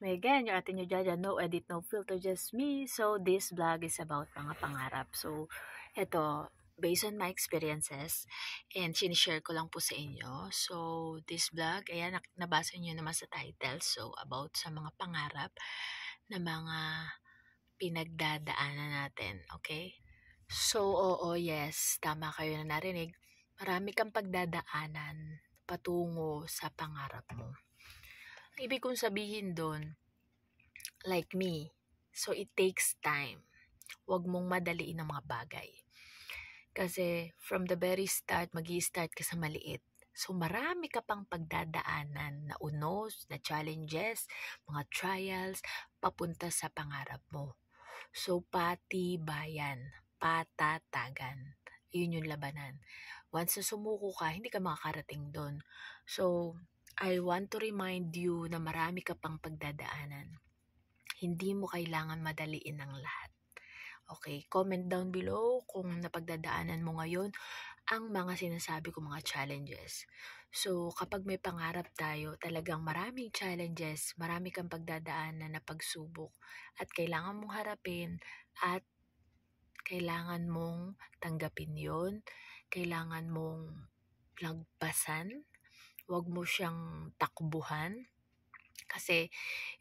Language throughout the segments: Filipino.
me again, your ate nyo Jaja, no edit, no filter, just me. So, this vlog is about mga pangarap. So, eto, based on my experiences, and sinishare ko lang po sa inyo. So, this vlog, ayan, nabasa nyo naman sa title. So, about sa mga pangarap na mga pinagdadaanan natin, okay? So, oo, yes, tama kayo na narinig. Marami kang pagdadaanan patungo sa pangarap mo. Ibig kong sabihin doon, like me, so it takes time. Huwag mong madaliin ang mga bagay. Kasi from the very start, mag-i-start ka sa maliit. So marami ka pang pagdadaanan na unos, na challenges, mga trials, papunta sa pangarap mo. So patibayan, patatagan. Yun yung labanan. Once na sumuko ka, hindi ka makakarating doon. So, I want to remind you na marami ka pang pagdadaanan. Hindi mo kailangan madaliin ang lahat. Okay, comment down below kung napagdadaanan mo ngayon ang mga sinasabi ko mga challenges. So, kapag may pangarap tayo, talagang maraming challenges, marami kang pagdadaanan na pagsubok at kailangan mong harapin at kailangan mong tanggapin yon, kailangan mong lagpasan, huwag mo siyang takbuhan. Kasi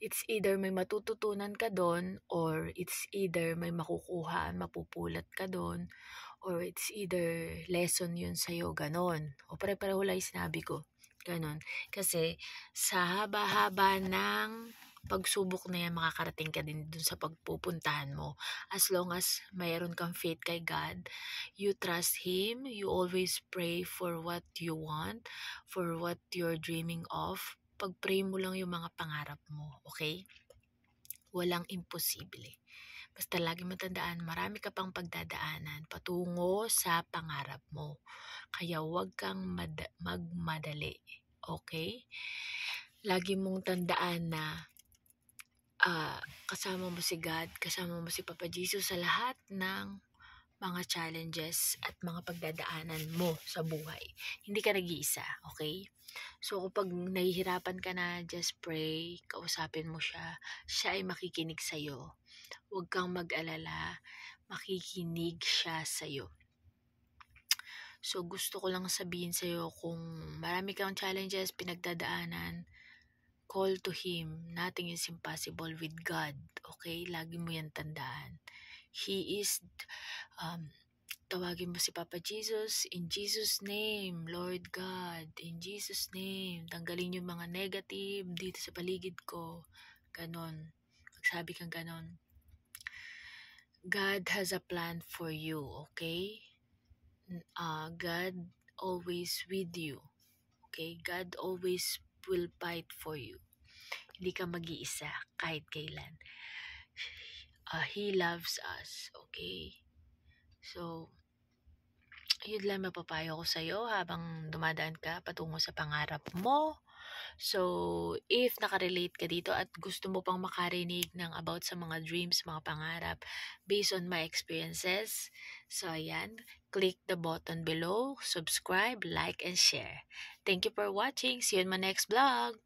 it's either may matututunan ka doon or it's either may makukuha, mapupulot ka doon or it's either lesson yun sa'yo, ganon. O pare-pareho lang yung sinabi ko, ganon. Kasi sa haba-haba ng pagsubok na yan, makakarating ka din dun sa pagpupuntahan mo. As long as mayroon kang faith kay God, you trust Him, you always pray for what you want, for what you're dreaming of. Pag-pray mo lang yung mga pangarap mo, okay? Walang imposible. Basta lagi matandaan, marami ka pang pagdadaanan patungo sa pangarap mo. Kaya huwag kang magmadali, okay? Lagi mong tandaan na kasama mo si God, kasama mo si Papa Jesus sa lahat ng mga challenges at mga pagdadaanan mo sa buhay. Hindi ka nag-iisa, okay? So, kapag nahihirapan ka na, just pray, kausapin mo siya. Siya ay makikinig sa'yo. Huwag kang mag-alala, makikinig siya sa'yo. So, gusto ko lang sabihin sa'yo kung marami kang challenges, pinagdadaanan, call to Him. Nothing is impossible with God. Okay? Lagi mo yan tandaan. He is tawagin mo si Papa Jesus, in Jesus' name, Lord God, in Jesus' name, tanggalin yung mga negative dito sa paligid ko. Ganon. Magsabi kang ganon. God has a plan for you, okay? God always with you. Okay? God always will fight for you. Hindi ka mag-iisa kahit kailan. He loves us, okay? So, yun lang mapapayo ko sa'yo habang dumadaan ka patungo sa pangarap mo. So, if nakarelate ka dito at gusto mo pang makarinig ng about sa mga dreams, mga pangarap, based on my experiences, so ayan, click the button below, subscribe, like, and share. Thank you for watching. See you in my next vlog.